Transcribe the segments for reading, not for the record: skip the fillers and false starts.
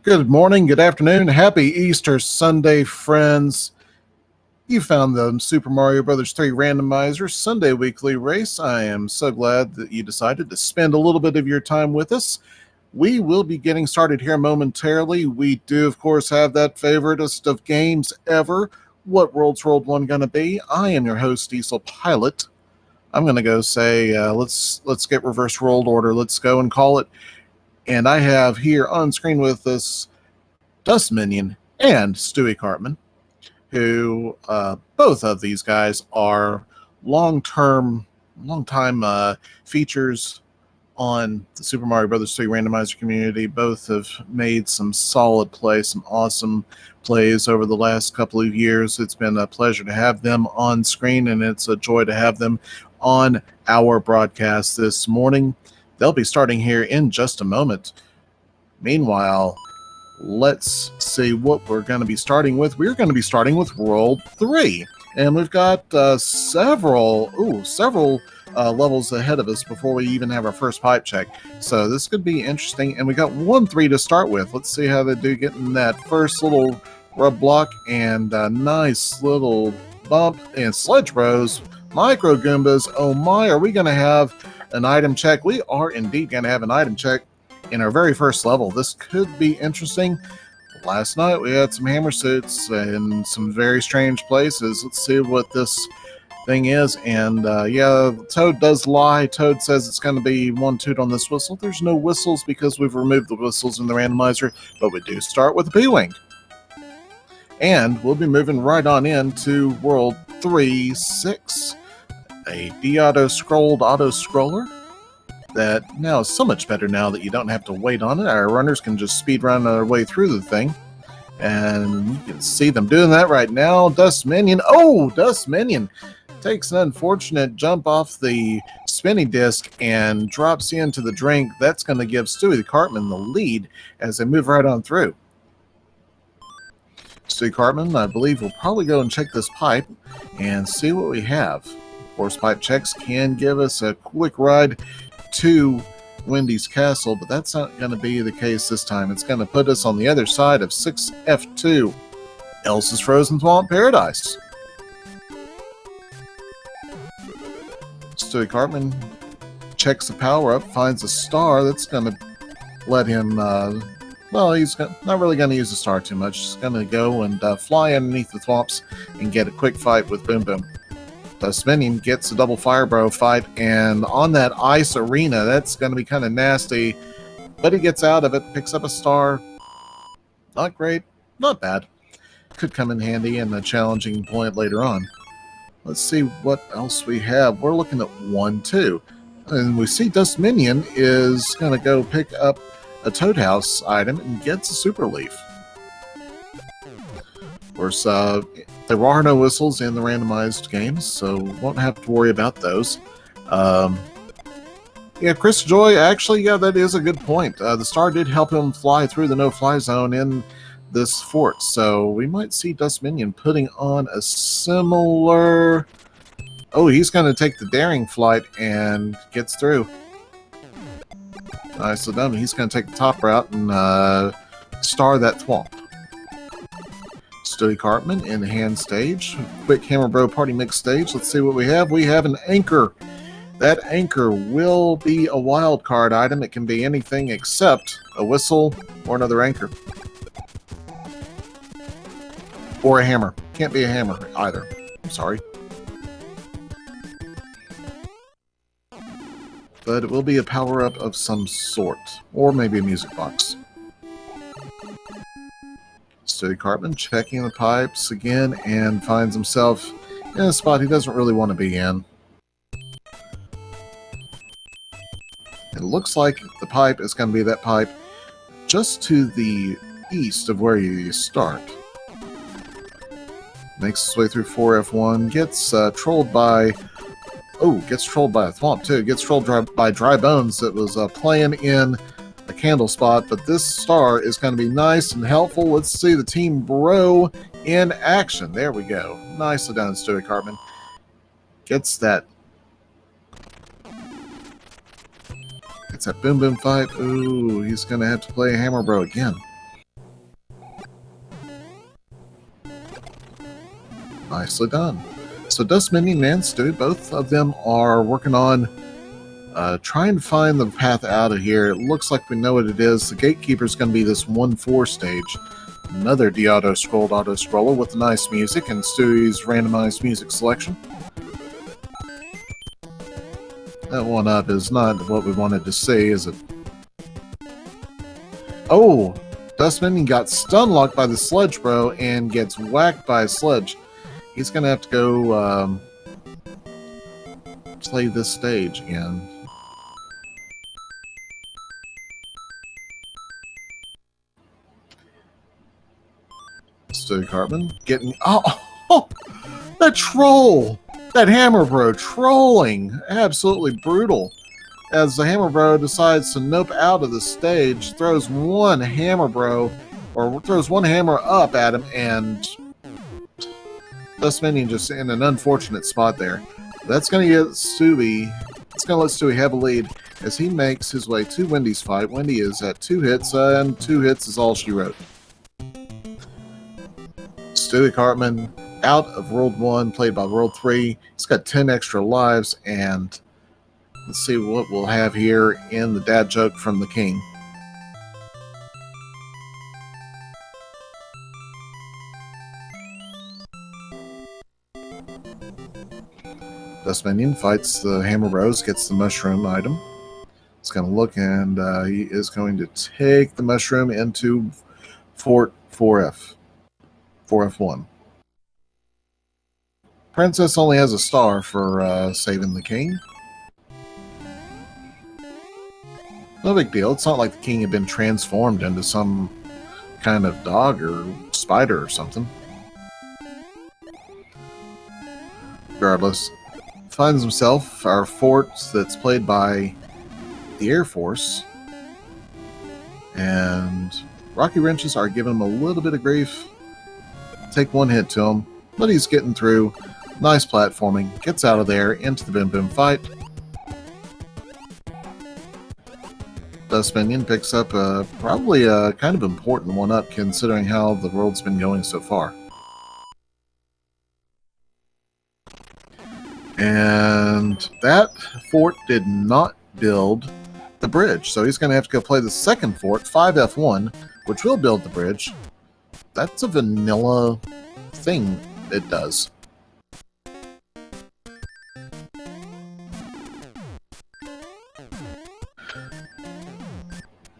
Good morning, good afternoon, happy Easter Sunday, friends. You found the Super Mario Bros. 3 Randomizer Sunday weekly race. I am so glad that you decided to spend a little bit of your time with us. We will be getting started here momentarily. We do, of course, have that favoritist of games ever. What world's World 1 going to be? I am your host, Diesel Pilot. I'm going to go say, let's get reverse world order. Let's go and call it. And I have here on screen with us Dust Minion and Stewie Cartman, who both of these guys are long-time features on the Super Mario Bros. 3 randomizer community. Both have made some solid plays, some awesome plays over the last couple of years. It's been a pleasure to have them on screen, and it's a joy to have them on our broadcast this morning. They'll be starting here in just a moment. Meanwhile, let's see what we're going to be starting with. We're going to be starting with World 3. And we've got several levels ahead of us before we even have our first pipe check. So this could be interesting. And we got 1-3 to start with. Let's see how they do getting that first little rub block and a nice little bump. And Sledge Bros, Micro Goombas. Oh my, are we going to have an item check? We are indeed going to have an item check in our very first level. This could be interesting. Last night we had some hammer suits in some very strange places. Let's see what this thing is. And yeah, Toad does lie. Toad says it's going to be 1 toot on this whistle. There's no whistles because we've removed the whistles in the randomizer, but we do start with a P-Wing. And we'll be moving right on into World 3-6. A de-auto-scrolled auto-scroller that now is so much better now that you don't have to wait on it. Our runners can just speed run their way through the thing. And you can see them doing that right now. Dust Minion. Oh, Dust Minion takes an unfortunate jump off the spinning disc and drops into the drink. That's going to give Stewie the Cartman the lead as they move right on through. Stewie Cartman, I believe, will probably go and check this pipe and see what we have. Of course, pipe checks can give us a quick ride to Wendy's Castle, but that's not going to be the case this time. It's going to put us on the other side of 6F2, Elsa's Frozen Swamp Paradise. Stewie Cartman checks the power up, finds a star that's going to let him, well, he's not really going to use the star too much. He's going to go and fly underneath the thwomps and get a quick fight with Boom Boom. Dust Minion gets a double Fire Bro fight, and on that ice arena, that's going to be kind of nasty, but he gets out of it, picks up a star. Not great, not bad. Could come in handy in a challenging point later on. Let's see what else we have. We're looking at 1-2, and we see Dust Minion is going to go pick up a Toad House item and gets a Super Leaf. Of course, there are no whistles in the randomized games, so won't have to worry about those. Yeah, Chris Joy, actually, yeah, that is a good point. The star did help him fly through the no-fly zone in this fort, so we might see Dust Minion putting on a similar... Oh, he's going to take the daring flight and gets through. Nice, so dumb. He's going to take the top route and star that thwomp. Stewie Cartman in the hand stage. Quick Hammer Bro Party Mix stage. Let's see what we have. We have an anchor. That anchor will be a wild card item. It can be anything except a whistle or another anchor. Or a hammer. Can't be a hammer either. I'm sorry. But it will be a power-up of some sort. Or maybe a music box. Stewie Cartman checking the pipes again and finds himself in a spot he doesn't really want to be in. It looks like the pipe is going to be that pipe just to the east of where you start. Makes his way through 4F1, gets trolled by... Oh, gets trolled by a thwomp too. Gets trolled by Dry Bones that was playing in a candle spot, but this star is going to be nice and helpful. Let's see the Team Bro in action. There we go. Nicely done, Stewie Cartman. Gets that It's that boom boom fight. Ooh, he's going to have to play Hammer Bro again. Nicely done. So Dust Minion and Stu, both of them are working on trying to find the path out of here. It looks like we know what it is. The Gatekeeper is going to be this 1-4 stage. Another de-auto-scrolled auto-scroller with nice music and Stewie's randomized music selection. That one up is not what we wanted to see, is it? Oh! Dust Minion got stun locked by the Sludge Bro and gets whacked by a Sludge. He's going to have to go play this stage again. Stu Cartman getting... Oh! That troll! That Hammer Bro trolling! Absolutely brutal. As the Hammer Bro decides to nope out of the stage, throws one Hammer Bro, or throws one hammer up at him, and Dust Minion just in an unfortunate spot there. That's going to get Stewie. It's going to let Stewie have a lead as he makes his way to Wendy's fight. Wendy is at 2 hits, and 2 hits is all she wrote. Stewie Cartman out of World 1, played by World 3. He's got 10 extra lives, and let's see what we'll have here in the dad joke from the king. Dust Minion fights the Hammer Bros, gets the mushroom item. He's going to look, and he is going to take the mushroom into Fort 4F. 4F1. Princess only has a star for saving the king. No big deal. It's not like the king had been transformed into some kind of dog or spider or something. Regardless, finds himself our fort that's played by the Air Force. And Rocky Wrenches are giving him a little bit of grief. Take one hit to him, but he's getting through. Nice platforming. Gets out of there into the Bim Bim fight. Dust Minion picks up probably a kind of important one up considering how the world's been going so far. And that fort did not build the bridge, so he's going to have to go play the second fort, 5F1, which will build the bridge. That's a vanilla thing it does.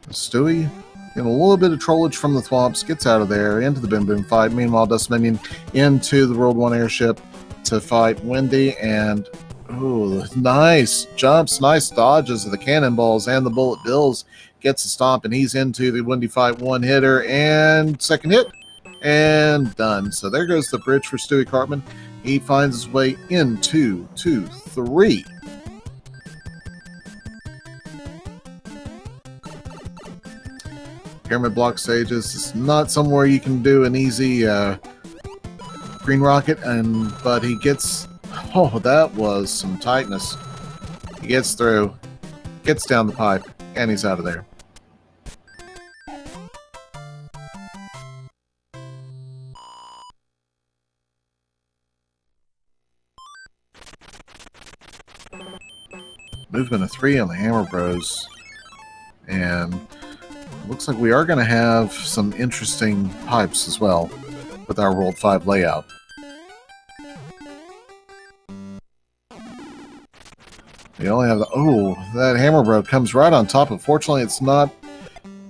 Stewie, getting a little bit of trollage from the Thwomps, gets out of there, into the Bim Bim fight. Meanwhile, Dust Minion into the World 1 airship to fight Wendy, and ooh, nice jumps, nice dodges of the cannonballs and the bullet bills. Gets a stomp, and he's into the Wendy fight, one hitter, and second hit, and done. So there goes the bridge for Stewie Cartman. He finds his way into 2, 3. Pyramid block stages is not somewhere you can do an easy green rocket, but he gets, oh, that was some tightness. He gets through, gets down the pipe, and he's out of there. Movement of 3 on the Hammer Bros, and looks like we are going to have some interesting pipes as well with our World 5 layout. We only have the... Oh, that Hammer Bro comes right on top of... Fortunately, it's not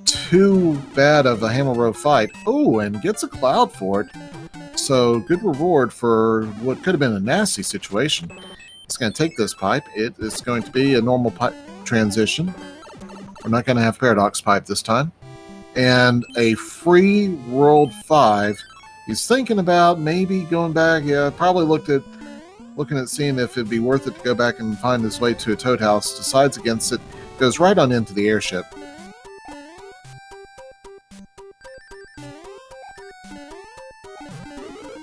too bad of a Hammer Bro fight. Oh, and gets a cloud for it. So, good reward for what could have been a nasty situation. It's going to take this pipe. It is going to be a normal pipe transition. We're not going to have Paradox Pipe this time. And a free World 5. He's thinking about maybe going back. Yeah, probably looking at seeing if it'd be worth it to go back and find his way to a Toad House. Decides against it. Goes right on into the airship.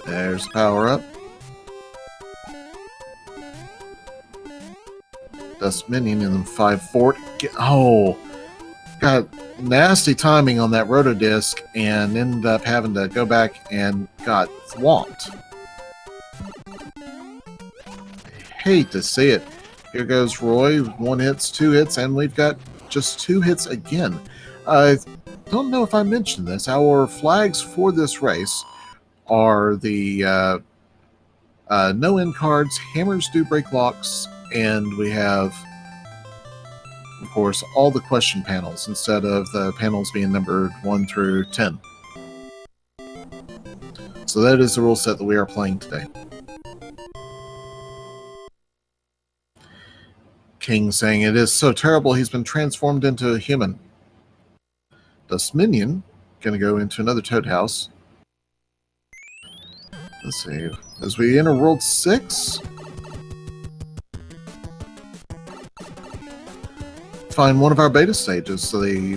There's the power up. Dust Minion in the 5 fort. Oh, got nasty timing on that rotodisc and ended up having to go back and got thwomped. hate to see it. Here goes Roy, 1 hits, 2 hits, and we've got just 2 hits again. I don't know if I mentioned this. Our flags for this race are the no end cards, hammers do break locks, and we have, of course, all the question panels instead of the panels being numbered 1 through 10. So that is the rule set that we are playing today. King saying it is so terrible he's been transformed into a human. Dust Minion gonna go into another Toad House. Let's see. As we enter World 6, find one of our beta stages, so the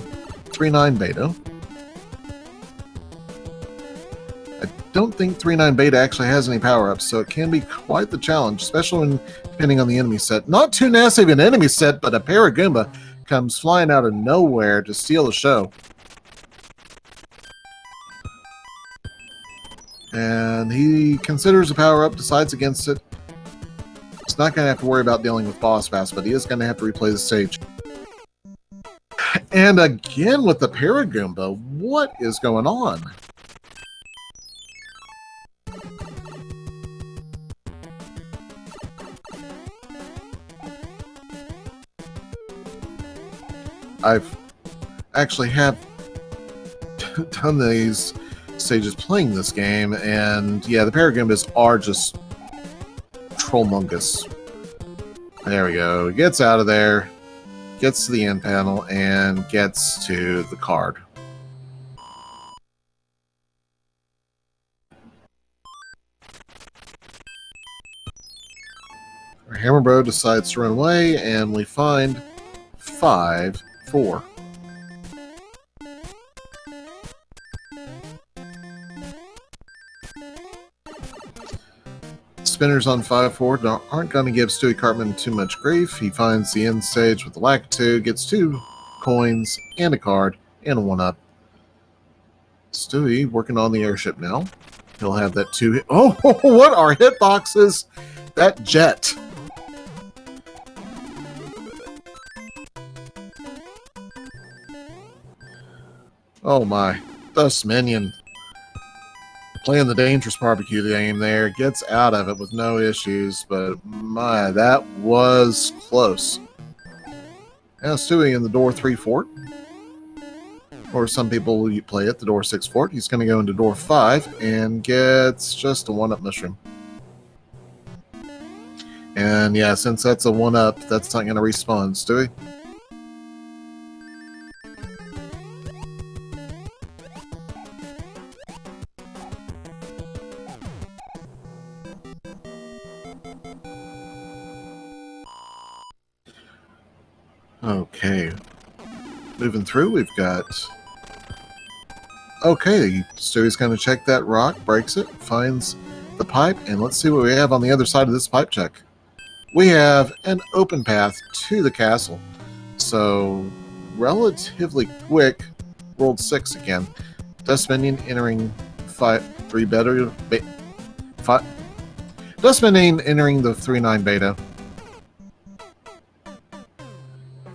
3.9 beta. I don't think 3.9 beta actually has any power-ups, so it can be quite the challenge, especially when depending on the enemy set. Not too nasty of an enemy set, but a Paragoomba comes flying out of nowhere to steal the show. And he considers a power-up, decides against it. He's not going to have to worry about dealing with boss bass, but he is going to have to replay the stage. And again with the Paragoomba, what is going on? I've actually have done these stages playing this game, and yeah, the Paragoombas are just trollmungus. There we go. Gets out of there, gets to the end panel, and gets to the card. Our Hammer Bro decides to run away, and we find 5-4. Spinners on 5-4 aren't going to give Stewie Cartman too much grief. He finds the end stage with the lack of 2, gets 2 coins and a card and a 1-up. Stewie working on the airship now. He'll have that 2 hit. Oh, what are hitboxes? That jet. Oh my. Dust Minion. Playing the dangerous barbecue game there, gets out of it with no issues, but my, that was close. Now Stewie in the door 3 fort, or some people play it the door 6 fort. He's going to go into door 5 and gets just a 1-up mushroom. And yeah, since that's a 1-up, that's not going to respawn, Stewie. Okay, moving through, we've got... Okay, Stewie's going to check that rock, breaks it, finds the pipe, and let's see what we have on the other side of this pipe check. We have an open path to the castle, so relatively quick. World 6 again. Dust Minion entering 3 beta. Dust Minion entering the 3.9 beta.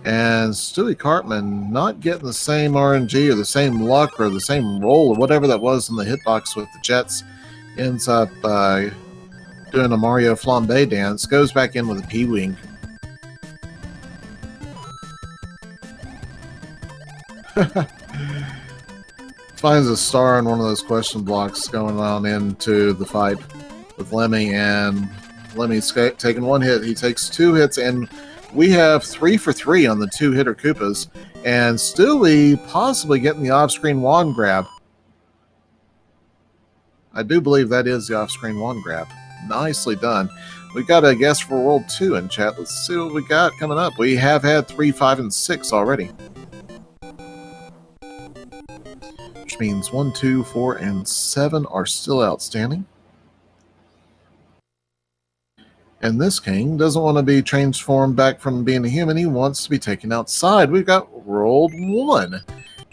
And Stewie Cartman not getting the same RNG or the same luck or the same roll or whatever that was in the hitbox with the Jets. Ends up doing a Mario Flambe dance. Goes back in with a P-Wing. Finds a star on one of those question blocks going on into the fight with Lemmy. And Lemmy's taking 1 hit. He takes 2 hits, and we have 3 for 3 on the 2-hitter Koopas, and Stewie possibly getting the off-screen wand grab. I do believe that is the off-screen wand grab. Nicely done. We got a guess for World 2 in chat. Let's see what we got coming up. We have had 3, 5, and 6 already. Which means 1, 2, 4, and 7 are still outstanding. And this king doesn't want to be transformed back from being a human. He wants to be taken outside. We've got World 1.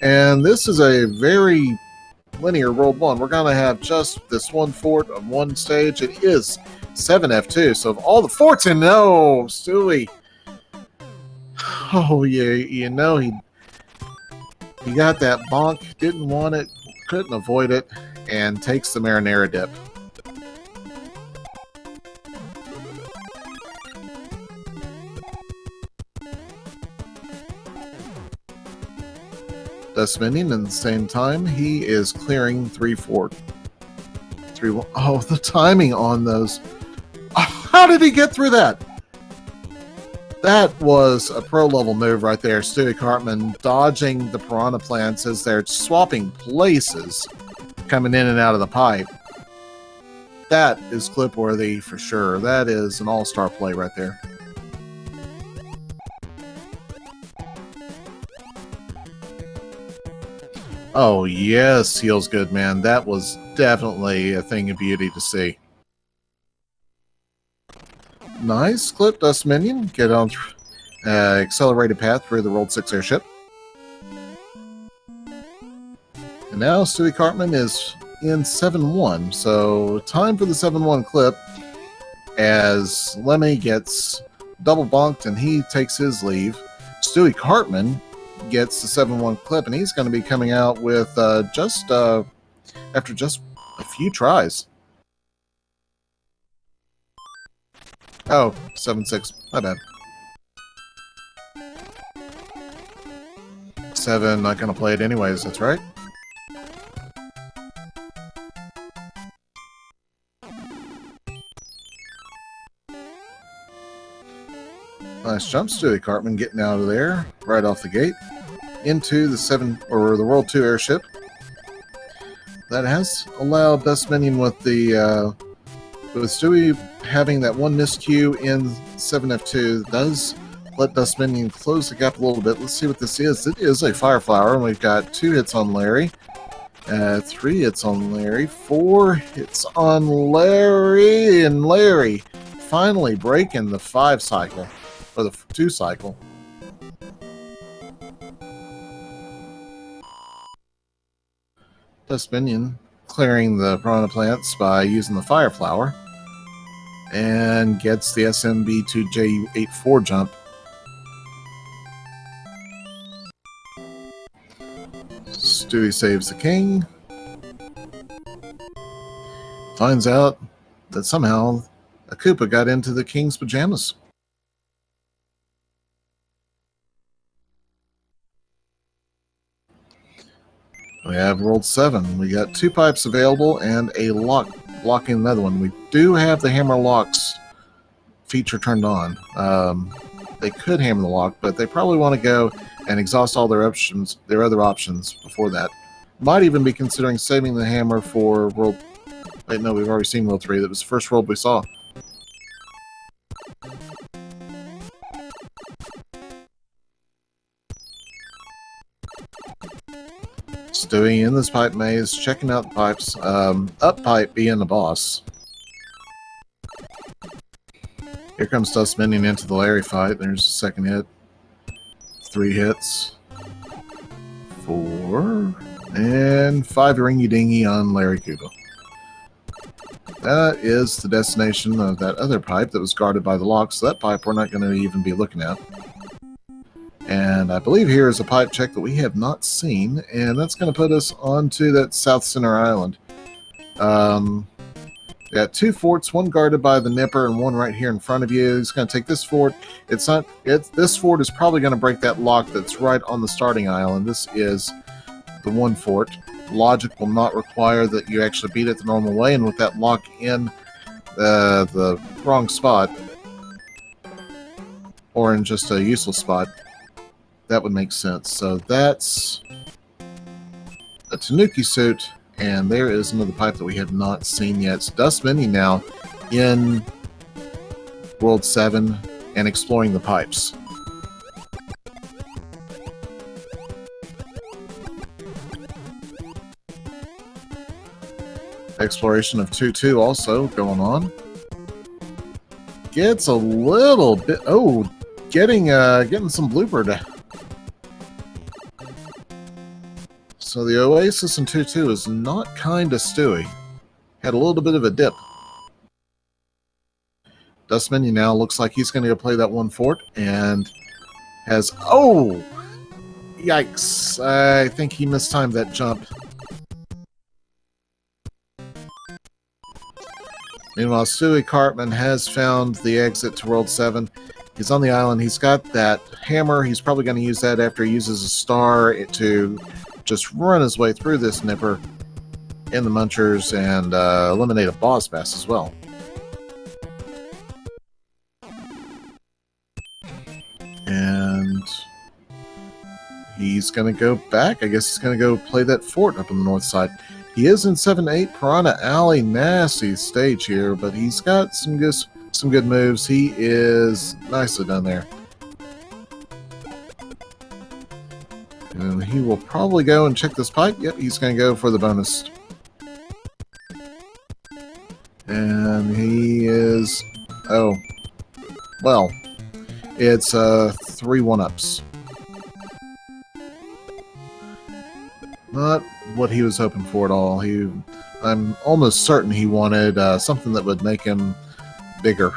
And this is a very linear World 1. We're going to have just this 1 fort of 1 stage. It is 7F2. So of all the 14, no, Stewie. Oh, yeah, you know, he got that bonk, didn't want it, couldn't avoid it, and takes the marinara dip. Dust Minion, at the same time, he is clearing 3-4. 3-1. Oh, the timing on those. Oh, how did he get through that? That was a pro-level move right there. Stewie Cartman dodging the piranha plants as they're swapping places, coming in and out of the pipe. That is clip-worthy for sure. That is an all-star play right there. Oh, yes, Heels Good, man. That was definitely a thing of beauty to see. Nice clip, Dust Minion. Get on accelerated path through the World 6 airship. And now Stewie Cartman is in 7-1. So time for the 7-1 clip as Lemmy gets double bonked and he takes his leave. Stewie Cartman gets the 7-1 clip and he's going to be coming out with after just a few tries. Oh, 7-6. My bad. 7, not gonna play it anyways, that's right. Nice jump, Stewie Cartman getting out of there right off the gate into the World 2 airship. That has allowed Dust Minion with Stewie having that one miscue in 7F2 does let Dust Minion close the gap a little bit. Let's see what this is. It is a Fire Flower, and we've got 2 hits on Larry, 3 hits on Larry, 4 hits on Larry, and Larry finally breaking the 5 cycle, or the 2 cycle. Dust Minion clearing the piranha plants by using the Fire Flower and gets the SMB3 jump. Stewie saves the king. Finds out that somehow a Koopa got into the king's pajamas. We have World 7. We got 2 pipes available and a lock blocking another one. We do have the hammer locks feature turned on. They could hammer the lock, but they probably want to go and exhaust all their other options before that. Might even be considering saving the hammer for World... Wait, no, we've already seen World 3. That was the first world we saw. Stewie in this pipe maze, checking out the pipes. Up pipe being the boss. Here comes Dust Minion into the Larry fight. There's the second hit. 3 hits. 4. And 5 ringy-dingy on Larry Koopa. That is the destination of that other pipe that was guarded by the lock, so that pipe we're not going to even be looking at. And I believe here is a pipe check that we have not seen, and that's going to put us onto that South Center Island. We got 2 forts, one guarded by the Nipper and one right here in front of you. He's going to take this fort. This fort is probably going to break that lock that's right on the starting island. This is the 1 fort. Logic will not require that you actually beat it the normal way, and with that lock in the wrong spot, or in just a useless spot, that would make sense. So that's a Tanuki suit, and there is another pipe that we have not seen yet. It's Dust Minion now in World 7 and exploring the pipes. Exploration of 2-2 also going on. Gets a little bit... Oh, getting some blooper. So the Oasis in 2-2 is not kind to Stewie. Had a little bit of a dip. Dust Minion now looks like he's going to go play that one fort and has... Oh! Yikes. I think he mistimed that jump. Meanwhile, Stewie Cartman has found the exit to World 7. He's on the island. He's got that hammer. He's probably going to use that after he uses a star to just run his way through this nipper in the Munchers and eliminate a boss bass as well. And he's going to go back. I guess he's going to go play that fort up on the north side. He is in 7-8 Piranha Alley. Nasty stage here, but he's got some good moves. He is nicely done there. And he will probably go and check this pipe. Yep, he's going to go for the bonus. And he is... Oh. Well. It's 3 1-ups. Not what he was hoping for at all. I'm almost certain he wanted something that would make him bigger.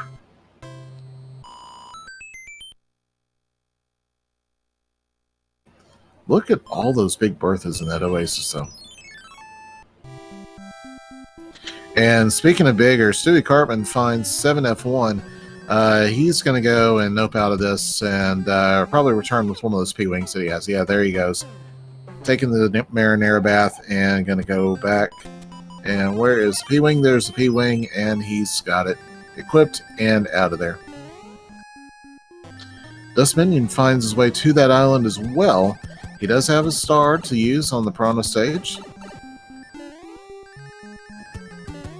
Look at all those big berthas in that Oasis, though. And speaking of bigger, Stewie Cartman finds 7F1. He's going to go and nope out of this and probably return with one of those P-Wings that he has. Yeah, there he goes. Taking the Marinara bath and going to go back. And where is the P-Wing? There's the P-Wing, and he's got it equipped and out of there. Dust Minion finds his way to that island as well. He does have a star to use on the Piranha stage.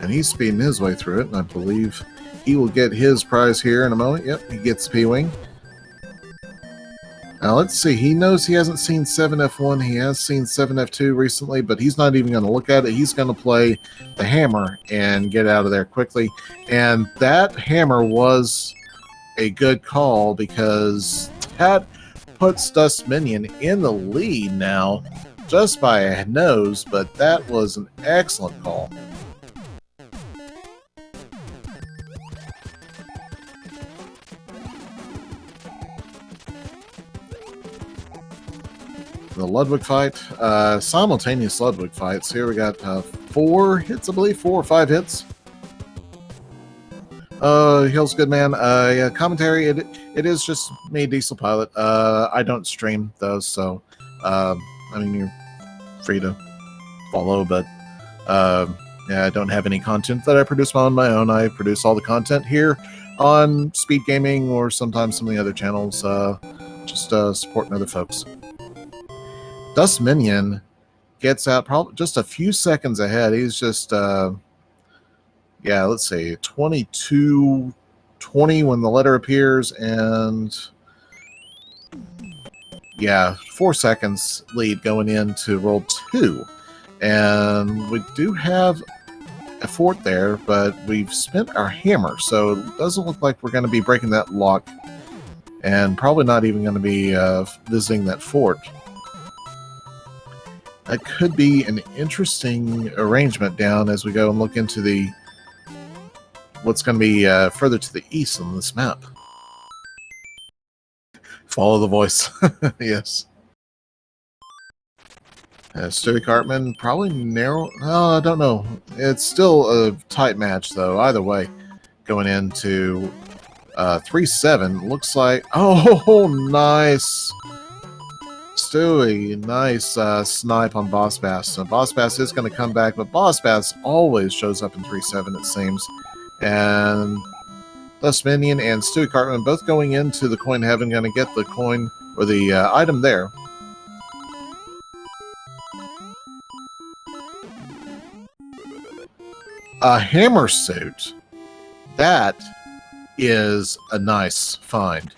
And he's speeding his way through it, and I believe he will get his prize here in a moment. Yep, he gets the P-Wing. Now, let's see. He knows he hasn't seen 7F1. He has seen 7F2 recently, but he's not even going to look at it. He's going to play the hammer and get out of there quickly. And that hammer was a good call because that puts Dust Minion in the lead now just by a nose, but that was an excellent call. The Ludwig fight, simultaneous Ludwig fights. Here we got 4 hits, I believe, 4 or 5 hits. Hill's good man. Yeah, commentary. It is just me, Diesel Pilot. I don't stream those, so I mean you're free to follow, but yeah, I don't have any content that I produce on my own. I produce all the content here on Speed Gaming or sometimes some of the other channels. Just supporting other folks. Dust Minion gets out probably just a few seconds ahead. He's just, yeah, let's see, 22-20 when the letter appears, and yeah, 4 seconds lead going into roll 2. And we do have a fort there, but we've spent our hammer, so it doesn't look like we're going to be breaking that lock, and probably not even going to be visiting that fort. That could be an interesting arrangement down as we go and look into the what's going to be further to the east on this map. Follow the voice. Yes. Stewie Cartman probably narrow. I don't know. It's still a tight match though. Either way, going into 3-7 looks like. Oh, nice. Stewie, nice snipe on Boss Bass. So Boss Bass is going to come back, but Boss Bass always shows up in 3-7, it seems. And Dust Minion and Stewie Cartman both going into the coin heaven, going to get the coin or the item there. A hammer suit. That is a nice find.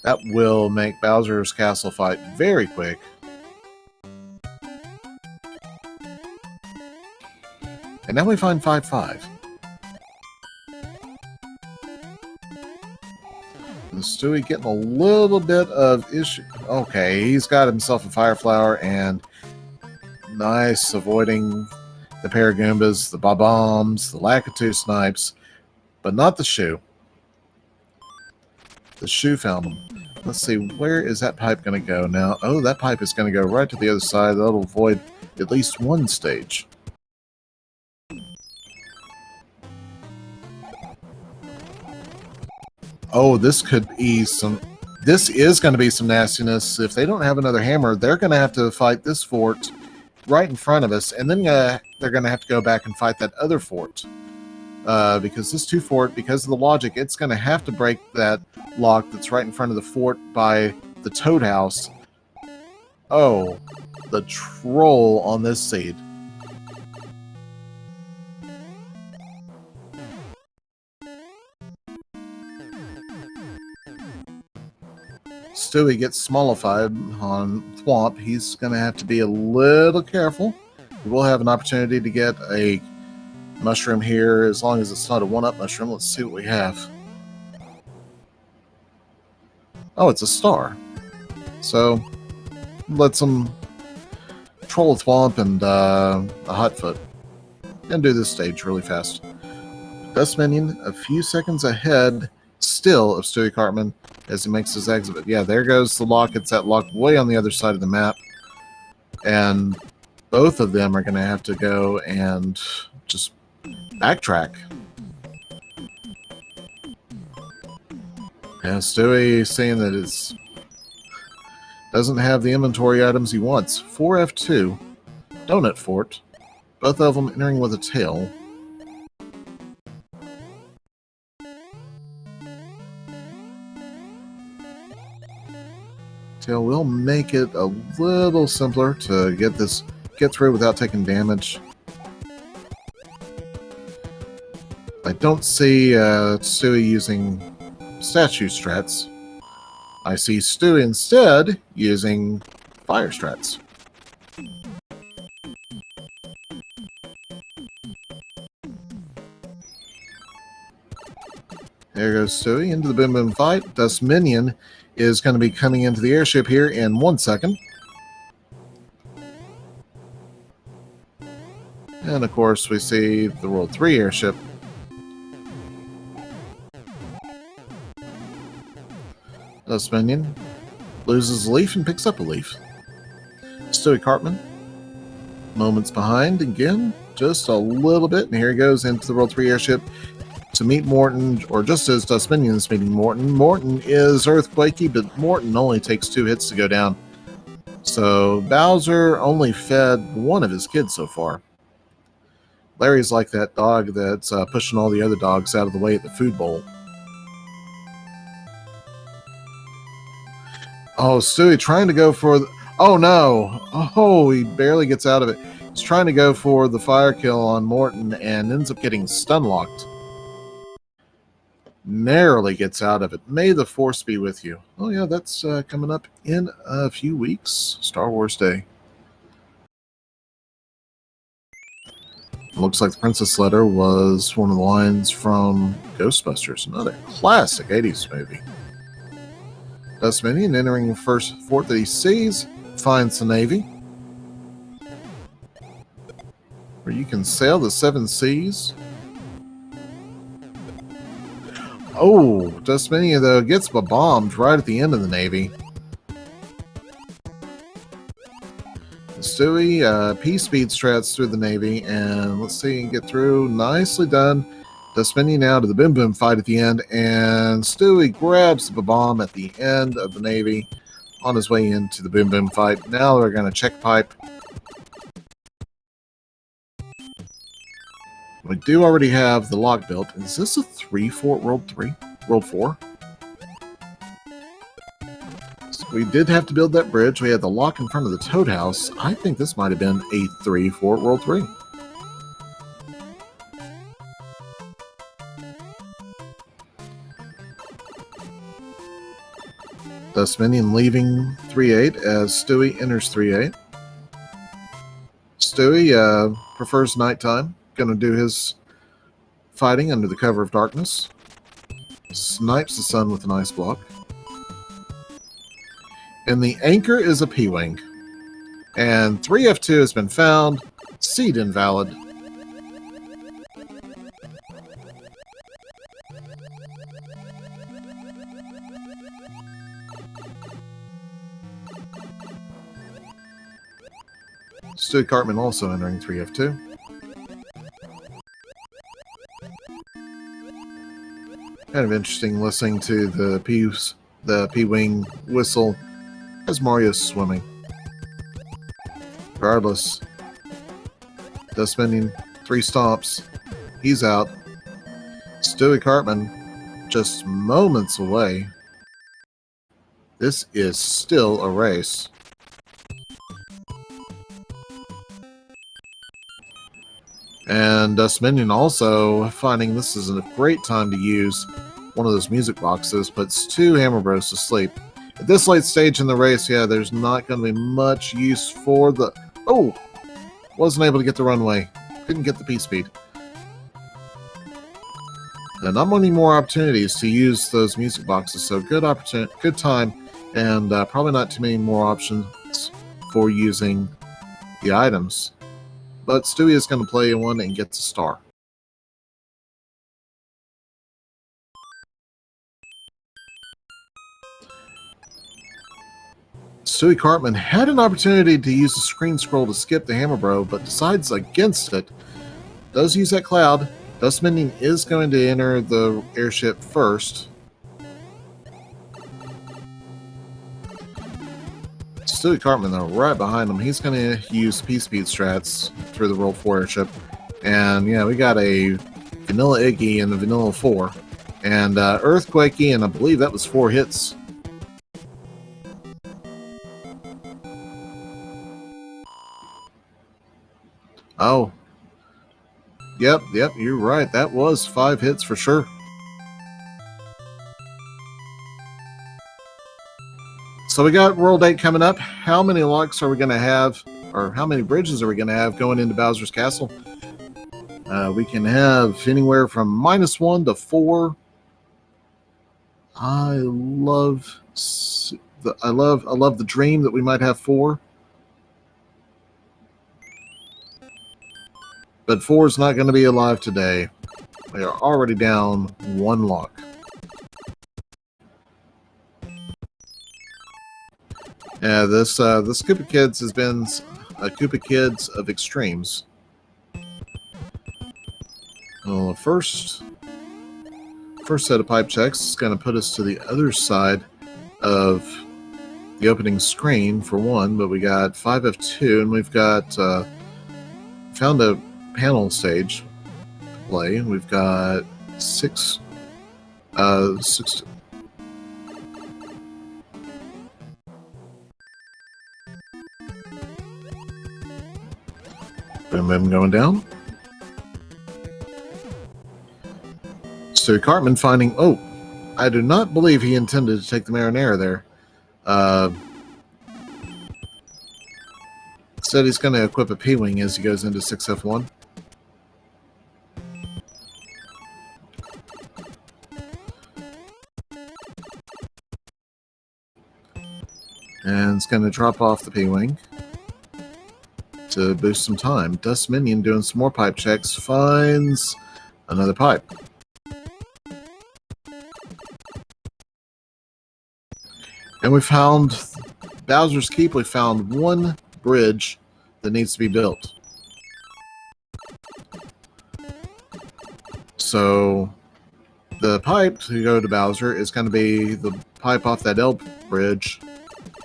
That will make Bowser's Castle fight very quick. And now we find 5-5. And Stewie getting a little bit of issue. Okay, he's got himself a Fire Flower and nice avoiding the Paragoombas, the Bob-Bombs, the Lakitu Snipes, but not the shoe. The shoe found them. Let's see, where is that pipe going to go now? Oh, that pipe is going to go right to the other side. That'll avoid at least one stage. Oh, this could be some... This is going to be some nastiness. If they don't have another hammer, they're going to have to fight this fort right in front of us, and then they're going to have to go back and fight that other fort. Because this 2 fort, because of the logic, it's going to have to break that lock that's right in front of the fort by the Toad House. Oh, the troll on this seed. Stewie gets smallified on Thwomp. He's going to have to be a little careful. We will have an opportunity to get a mushroom here, as long as it's not a 1-up mushroom. Let's see what we have. Oh, it's a star. So, let's them troll a Thwomp and a Hotfoot. And do this stage really fast. Dust Minion a few seconds ahead still of Stewie Cartman as he makes his exit. Yeah, there goes the lock. It's that lock way on the other side of the map. And both of them are going to have to go and just backtrack. Yeah, Stewie saying that it doesn't have the inventory items he wants. 4F2, Donut Fort, both of them entering with a tail. Tail will make it a little simpler to get through without taking damage. I don't see Stewie using statue strats. I see Stewie instead using fire strats. There goes Stewie into the Boom Boom fight. Dust Minion is going to be coming into the airship here in 1 second. And of course we see the World 3 airship. Dust Minion loses a leaf and picks up a leaf. Stewie Cartman, moments behind again, just a little bit, and here he goes into the World 3 airship to meet Morton, or just as Dust Minion is meeting Morton. Morton is earthquakey, but Morton only takes 2 hits to go down. So Bowser only fed one of his kids so far. Larry's like that dog that's pushing all the other dogs out of the way at the food bowl. Oh, Stewie trying to go for the... Oh, no. Oh, he barely gets out of it. He's trying to go for the fire kill on Morton and ends up getting stun locked. Narrowly gets out of it. May the Force be with you. Oh, yeah, that's coming up in a few weeks. Star Wars Day. Looks like the Princess Letter was one of the lines from Ghostbusters, another classic 80s movie. Dust Minion entering the first fort that he sees, finds the Navy, where you can sail the 7 seas. Oh, Dust Minion, though, gets bombed right at the end of the Navy. Stewie, P-speed strats through the Navy, and let's see, get through. Nicely done. Dust Minion now to the Boom Boom fight at the end, and Stewie grabs the bomb at the end of the Navy on his way into the Boom Boom fight. Now they're going to check pipe. We do already have the lock built. Is this a 3-fort World 3? World 4? So we did have to build that bridge. We had the lock in front of the Toad House. I think this might have been a 3-fort World 3. Dust Minion leaving 3-8 as Stewie enters 3-8. Stewie prefers nighttime. Going to do his fighting under the cover of darkness. Snipes the sun with an ice block. And the anchor is a P-Wing. And 3F2 has been found. Seed invalid. Stewie Cartman also entering 3F2. Kind of interesting listening to the P-Wing whistle as Mario's swimming. Regardless, Dust Minion, 3 stomps. He's out. Stewie Cartman just moments away. This is still a race. And Dust Minion also finding this is a great time to use one of those music boxes, puts 2 Hammer Bros to sleep. At this late stage in the race, yeah, there's not going to be much use for the... Oh! Wasn't able to get the runway. Couldn't get the P-Speed. And not many more opportunities to use those music boxes, so good opportunity, good time, and probably not too many more options for using the items. But Stewie is going to play one and gets a star. Stewie Cartman had an opportunity to use the screen scroll to skip the Hammer Bro, but decides against it. Does use that cloud. Dust Minion is going to enter the airship first. Stewie Cartman, though, right behind him. He's going to use P-Speed strats through the World 4 airship. And, yeah, we got a Vanilla Iggy and a Vanilla 4. And Earthquakey, and I believe that was 4 hits. Oh. Yep, you're right. That was 5 hits for sure. So we got World 8 coming up. How many locks are we going to have, or how many bridges are we going to have going into Bowser's Castle? We can have anywhere from -1 to 4. I love the dream that we might have 4. But 4 is not going to be alive today. We are already down 1 lock. Yeah, this Koopa Kids has been a Koopa Kids of extremes. Well, first set of pipe checks is going to put us to the other side of the opening screen for one, but we got 5F2, and we've got found a panel stage to play. We've got 6 boom going down. Stewie Cartman finding, oh, I do not believe he intended to take the Marinara there. Instead, he's going to equip a P-Wing as he goes into 6F1. And it's going to drop off the P-Wing to boost some time. Dust Minion doing some more pipe checks, finds another pipe. And we found Bowser's Keep. We found 1 bridge that needs to be built. So the pipe to go to Bowser is going to be the pipe off that L bridge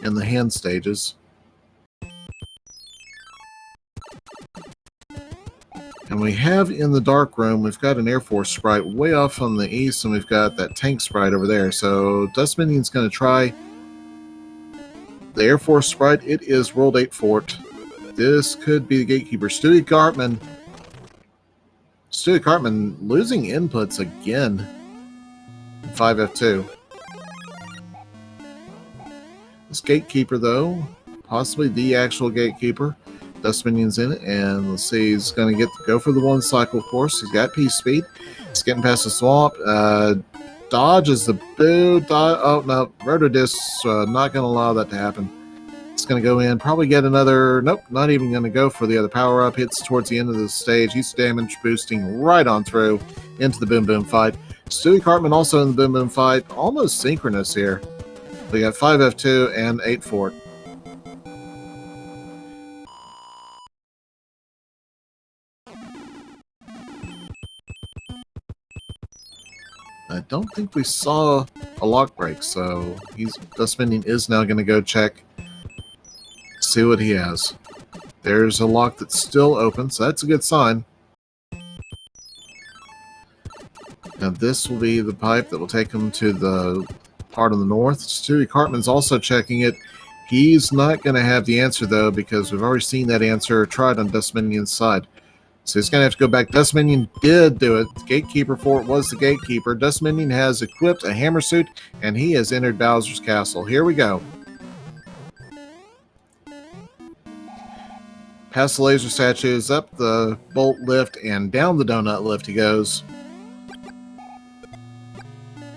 in the hand stages. And we have in the dark room, we've got an Air Force sprite way off on the east, and we've got that tank sprite over there. So Dust Minion's going to try the Air Force sprite. It is World 8 Fort. This could be the gatekeeper. Stewie Cartman losing inputs again in 5F2. This gatekeeper, though, possibly the actual gatekeeper. Dust Minion's in it, and let's see, he's going to go for the 1 cycle, of course. He's got P-Speed. He's getting past the swamp. Dodges the boo. Oh, no. Rotodisc's not going to allow that to happen. It's going to go in, probably get another... Nope, not even going to go for the other power-up. Hits towards the end of the stage. He's damage boosting right on through into the Boom Boom fight. Stewie Cartman also in the Boom Boom fight. Almost synchronous here. We got 5F2 and 8 Fort. I don't think we saw a lock break, so Dust Minion is now going to go check, see what he has. There's a lock that's still open, so that's a good sign. Now this will be the pipe that will take him to the part of the north. Stewie Cartman's also checking it. He's not going to have the answer, though, because we've already seen that answer tried on Dust Minion's side. So he's going to have to go back. Dust Minion did do it. The Gatekeeper Fort was the Gatekeeper. Dust Minion has equipped a hammer suit, and he has entered Bowser's Castle. Here we go. Past the laser statues, up the bolt lift, and down the donut lift he goes.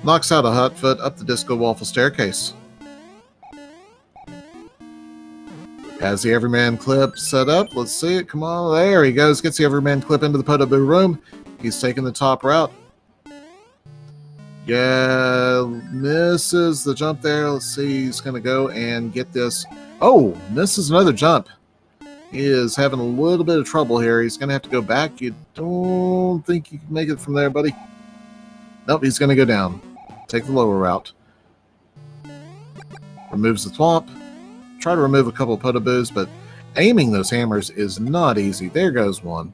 Knocks out a hot foot up the disco waffle staircase. Has the Everyman clip set up. Let's see it. Come on. There he goes. Gets the Everyman clip into the Potoboo room. He's taking the top route. Yeah, misses the jump there. Let's see. He's going to go and get this. Oh, misses another jump. He is having a little bit of trouble here. He's going to have to go back. You don't think you can make it from there, buddy? Nope, he's going to go down. Take the lower route. Removes the thwomp. Try to remove a couple of Potoboos, but aiming those hammers is not easy. There goes one.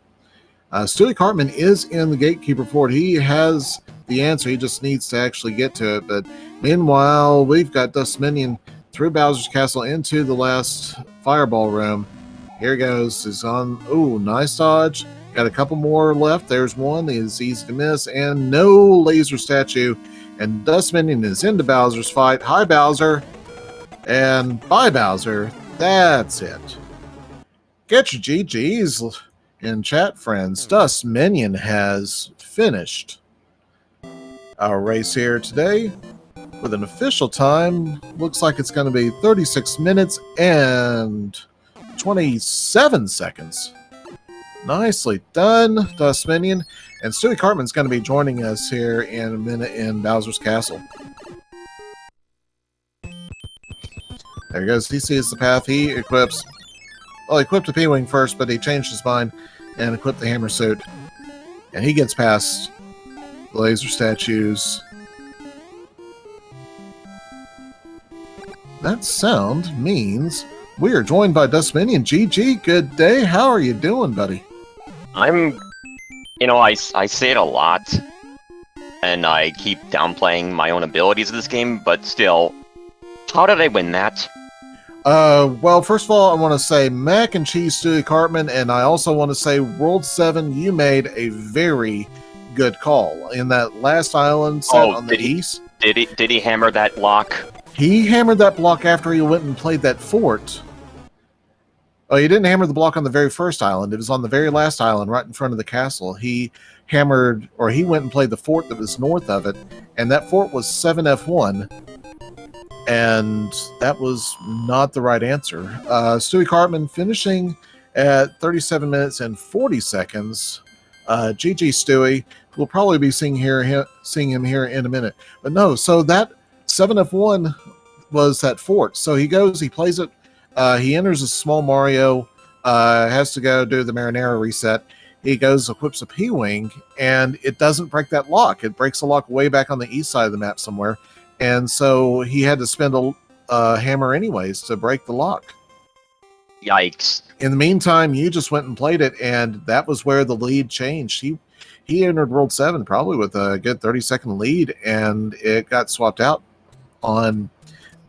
Stewie Cartman is in the Gatekeeper Fort. He has the answer. He just needs to actually get to it. But meanwhile, we've got Dust Minion through Bowser's Castle into the last fireball room. Here he goes. He's on. Ooh, nice dodge. Got a couple more left. There's one. It's easy to miss. And no laser statue. And Dust Minion is into Bowser's fight. Hi, Bowser. And bye, Bowser. That's it. Get your GGs in chat, friends. Dust Minion has finished our race here today with an official time. Looks like it's going to be 36 minutes and 27 seconds. Nicely done, Dust Minion. And Stewie Cartman's going to be joining us here in a minute in Bowser's Castle. There he goes. He sees the path. He equips. Well, he equipped a P-Wing first, but he changed his mind and equipped the hammer suit. And he gets past the laser statues. That sound means we are joined by Dust Minion. GG, good day. How are you doing, buddy? I'm... You know, I say it a lot, and I keep downplaying my own abilities in this game, but still, how did I win that? Well, first of all, I want to say mac and cheese Stewie Cartman, and I also want to say World 7, you made a very good call. In that last island set on the east. Did he hammer that block? He hammered that block after he went and played that fort. Oh, he didn't hammer the block on the very first island. It was on the very last island, right in front of the castle. He hammered, or he went and played the fort that was north of it, and that fort was 7F1. And that was not the right answer. Stewie Cartman finishing at 37 minutes and 40 seconds. GG Stewie. We'll probably be seeing him here in a minute. But no, so that 7F1 was that fort. So he goes, he plays it. He enters a small Mario, has to go do the Marinara reset. He goes, equips a P-Wing, and it doesn't break that lock. It breaks the lock way back on the east side of the map somewhere. And so he had to spend a hammer anyways to break the lock. Yikes. In the meantime, you just went and played it, and that was where the lead changed. He entered World 7 probably with a good 30-second lead, and it got swapped out on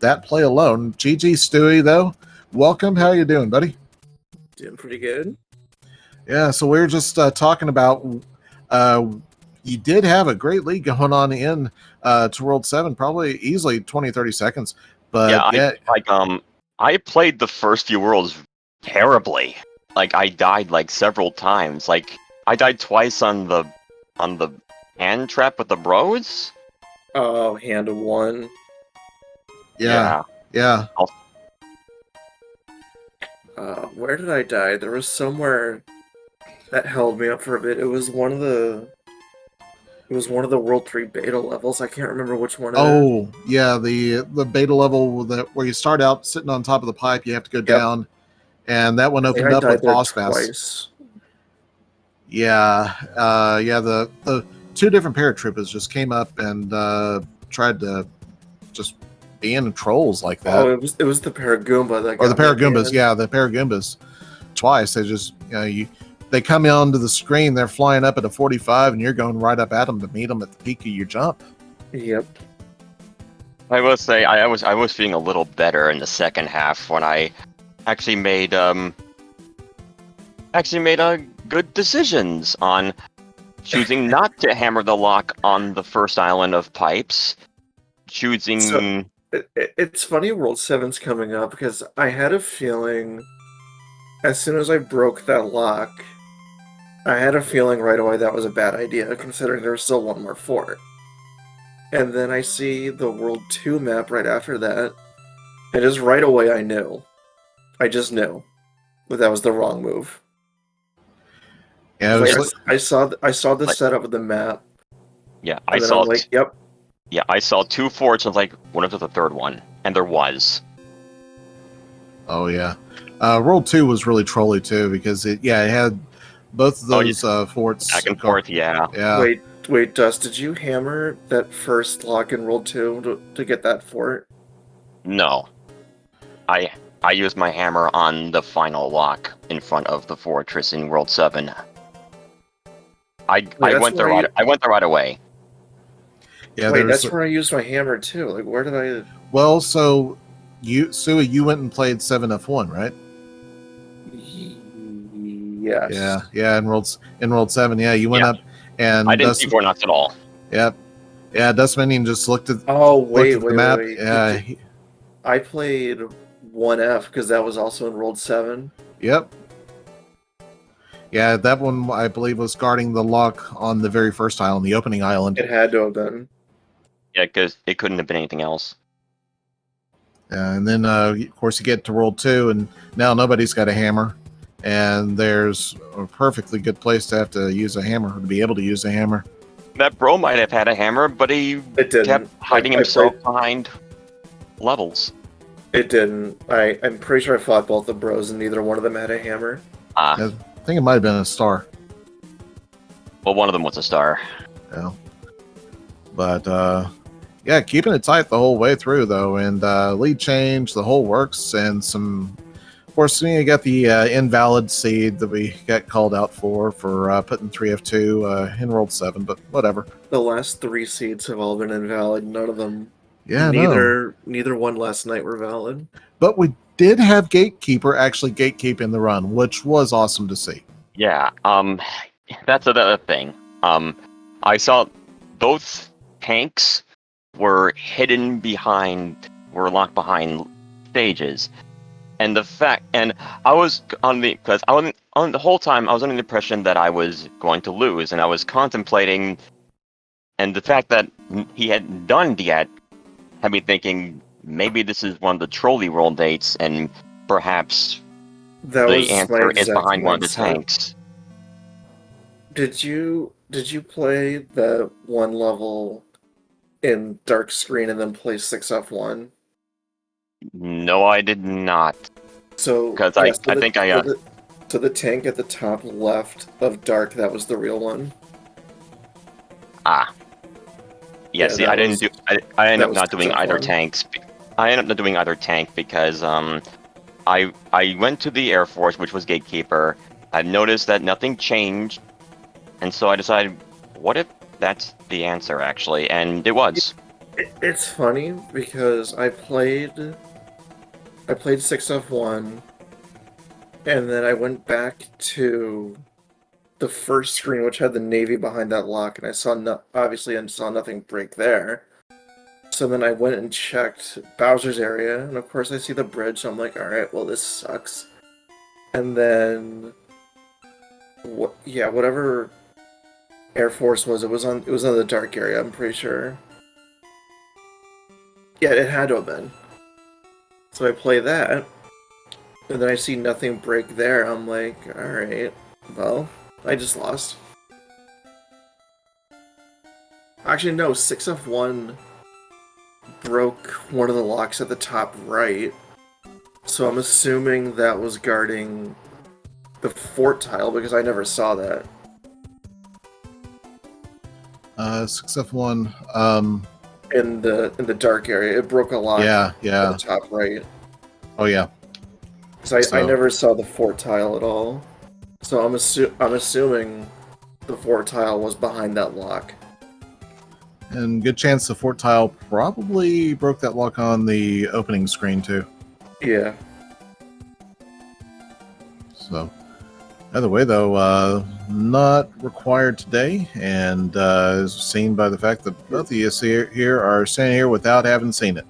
that play alone. GG Stewie, though. Welcome. How you doing, buddy? Doing pretty good. Yeah, so we were just talking about you did have a great lead going on in to World 7, probably easily 20, 30 seconds. But yeah, I played the first few worlds terribly. Like, I died like several times. Like, I died twice on the hand trap with the bros. Oh, hand of one. Yeah. Where did I die? There was somewhere that held me up for a bit. It was one of the World 3 beta levels. I can't remember which one. Yeah, the beta level where you start out sitting on top of the pipe, you have to go down, and that one opened up with boss battles. Twice. Yeah, the two different paratroopers just came up and tried to just be in trolls like that. Oh, it was the Paragoomba that Or the got me Paragoombas, again. yeah, the Paragoombas. Twice they just they come onto the screen. They're flying up at a 45, and you're going right up at them to meet them at the peak of your jump. Yep. I will say I was feeling a little better in the second half when I actually made good decisions on choosing not to hammer the lock on the first island of pipes, choosing. So- It's funny World 7's coming up because I had a feeling as soon as I broke that lock, I had a feeling right away that was a bad idea, considering there was still one more fort. And then I see the World 2 map right after that, and just right away I knew. I just knew that was the wrong move. Yeah, Like, it was I saw the like- setup of the map, Yeah, and I then saw. I'm like, yep. Yeah, I saw two forts. I was like, what if there's a third one? And there was. oh yeah. World 2 was really trolly too because it had both of those forts Back and forth, yeah. Yeah. Wait, Dust, did you hammer that first lock in World 2 to get that fort? No. I used my hammer on the final lock in front of the fortress in World 7. I went there right away. Yeah, Wait, there's that's where I used my hammer too. Like, where did I? well, so Suey, you went and played 7F1, right? Yes. Yeah, in World 7, yeah, you went Yeah. up and I didn't see Fort Knox at all. Yep. Yeah, Dustmanian just looked at Oh looked wait, at the wait, map. wait. Yeah, I played 1F because that was also in World 7. yep. Yeah, that one I believe was guarding the lock on the very first island, the opening island. It had to have been. Yeah, because it couldn't have been anything else. And then, of course, you get to World 2, and now nobody's got a hammer. And there's a perfectly good place to have to use a hammer, or to be able to use a hammer. That bro might have had a hammer, but he It didn't. kept hiding I himself played- behind levels. It didn't. I'm pretty sure I fought both the bros, and neither one of them had a hammer. I think it might have been a star. Well, one of them was a star. Yeah. But, yeah, keeping it tight the whole way through, though. And lead change, the whole works, and some... Of course, you got the invalid seed that we got called out for putting 3F2 in World 7, but whatever. The last 3 seeds have all been invalid. None of them. Yeah, no. Neither one last night were valid. But we did have Gatekeeper actually gatekeep in the run, which was awesome to see. Yeah, that's another thing. I saw both tanks were locked behind stages. And I was on the whole time I was under the impression that I was going to lose, and I was contemplating, and the fact that he hadn't done it yet had me thinking maybe this is one of the trolley roll dates, and perhaps That the was my answer is exact behind one of the mindset. tanks. Did you play the one level in dark screen and then play 6F1? No, I did not. So Because yeah, I think I so the tank at the top left of dark, that was the real one. Yeah, Yeah, see, that I didn't was- do. I ended that up was not doing so either fun. tanks. I ended up not doing either tank because I went to the Air Force, which was Gatekeeper. I noticed that nothing changed, and so I decided, what if that's the answer actually? And it was. It's funny because I played 6F1, and then I went back to the first screen, which had the Navy behind that lock, and I saw nothing break there. So then I went and checked Bowser's area, and of course I see the bridge, so I'm like, alright, well this sucks. And then whatever Air Force was, it was on the dark area, I'm pretty sure. Yeah, it had to have been. So I play that, and then I see nothing break there. I'm like, alright, well, I just lost. Actually, no, 6F1 broke one of the locks at the top right. So I'm assuming that was guarding the fort tile, because I never saw that. Successful one. in the dark area. It broke a lock Yeah, at the yeah. top right. Oh, yeah. So I So- never saw the fort tile at all. So I'm assuming the fort tile was behind that lock. And good chance the fort tile probably broke that lock on the opening screen, too. Yeah. So, either way, though, not required today, and as seen by the fact that both of you here are standing here without having seen it.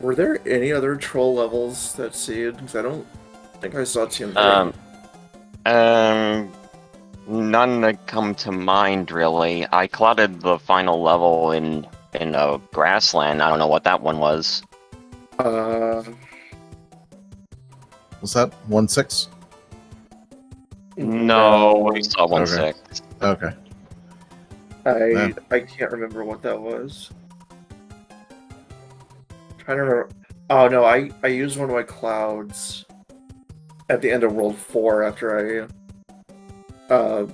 Were there any other troll levels that seed? Because I don't think I saw Team 3. None that come to mind really. I clouded the final level in a grassland. I don't know what that one was. Was that 1-6? No, we saw 1-6. Okay. I can't remember what that was. Trying to remember. Oh no, I used one of my clouds at the end of World 4 after I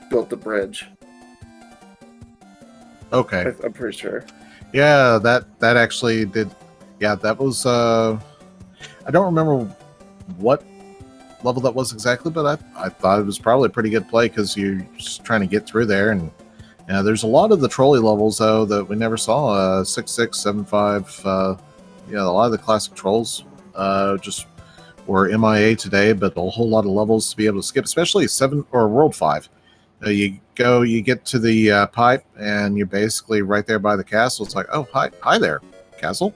built the bridge. Okay. I'm pretty sure. Yeah, that actually did. Yeah, that was. I don't remember what level that was exactly, but I thought it was probably a pretty good play because you're just trying to get through there, and there's a lot of the trolley levels though that we never saw. 6-6, 7-5. A lot of the classic trolls just were MIA today, but a whole lot of levels to be able to skip, especially 7 or World 5. You get to the pipe, and you're basically right there by the castle. It's like, oh, hi there, castle.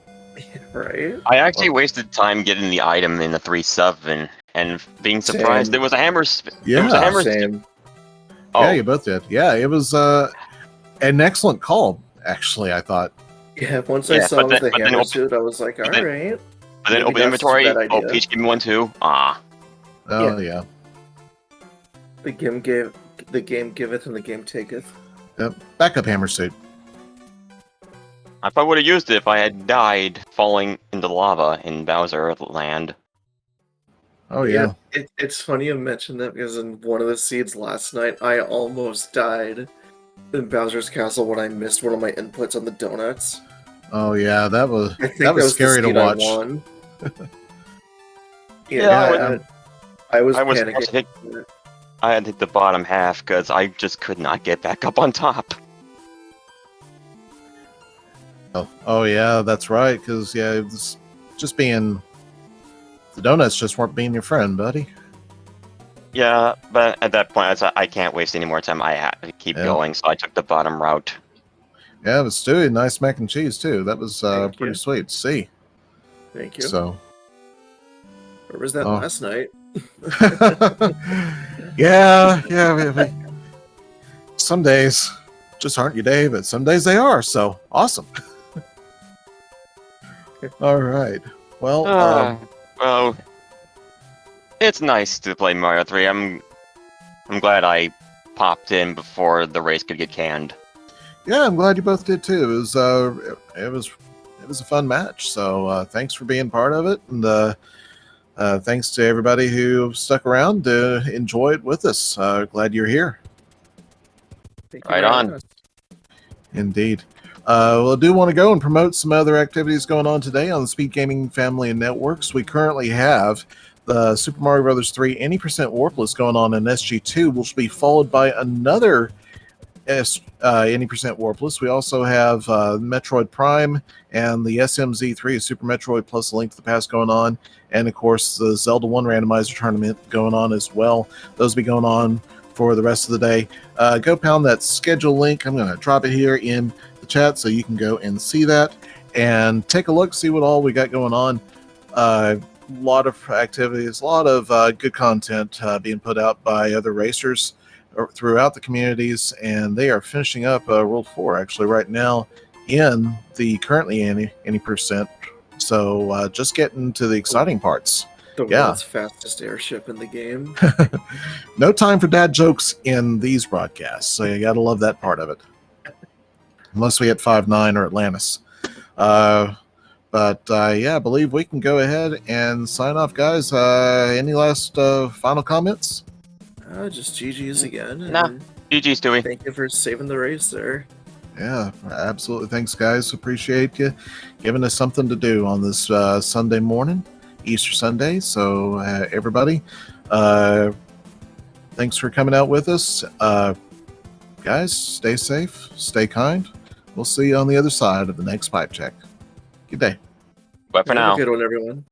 Right. I actually wasted time getting the item in the 3-7 and being surprised Same. there was a hammer. Yeah, there was a hammer. Same. Oh, Yeah, you both did. Yeah, it was an excellent call, actually, I thought. Yeah, once I Yeah, saw but it was then- the but then hammer op- suit, I was like, but then- alright. but then Maybe open that's a inventory. bad Oh, idea. Peach gave me one too. Ah. Oh, yeah. The game giveth and the game taketh. Yep. Backup hammer suit. I probably would have used it if I had died falling into lava in Bowser Land. Oh, yeah. It's funny you mentioned that because in one of the seeds last night, I almost died in Bowser's Castle when I missed one of my inputs on the donuts. Oh, yeah. That was I think that was the scary to seed I watch. won. Yeah, I was I was panicking. I had to hit the bottom half because I just could not get back up on top. Oh, yeah, that's right. Because it was just being the donuts just weren't being your friend, buddy. Yeah, but at that point, I can't waste any more time. I have to keep Yeah. going, so I took the bottom route. Yeah, but Stewie, nice mac and cheese too. That was Thank pretty you. sweet to see. Thank you. So, Where was that Oh. last night? yeah. Some days just aren't your day, but some days they are. So awesome. All right. Well, Well, it's nice to play Mario 3. I'm glad I popped in before the race could get canned. yeah, I'm glad you both did too. It was a fun match. So thanks for being part of it, and thanks to everybody who stuck around to enjoy it with us. Glad you're here. Thank you Right very on. much. Indeed. Well, I do want to go and promote some other activities going on today on the Speed Gaming family and networks. We currently have the Super Mario Brothers 3 any percent warpless going on in SG2, which will be followed by another any percent warpless. We also have Metroid Prime and the SMZ3 Super Metroid plus A Link to the Past going on, and of course the Zelda 1 randomizer tournament going on as well. Those will be going on for the rest of the day. Go pound that schedule link. I'm going to drop it here in the chat so you can go and see that and take a look, see what all we got going on. A lot of activities, a lot of good content being put out by other racers throughout the communities, and they are finishing up World 4 actually right now in the currently any percent. So just getting to the exciting parts. The Yeah. world's fastest airship in the game. No time for dad jokes in these broadcasts, so you gotta love that part of it. Unless we hit 5-9 or Atlantis. But I believe we can go ahead and sign off, guys. Any last final comments? Just GG's again. Nah. and GG, Stewie. Thank you for saving the race there. Yeah, absolutely. Thanks, guys. Appreciate you giving us something to do on this Sunday morning, Easter Sunday. So, everybody, thanks for coming out with us. Guys, stay safe, stay kind. We'll see you on the other side of the next pipe check. Good day. Bye for Have now. a good one, everyone.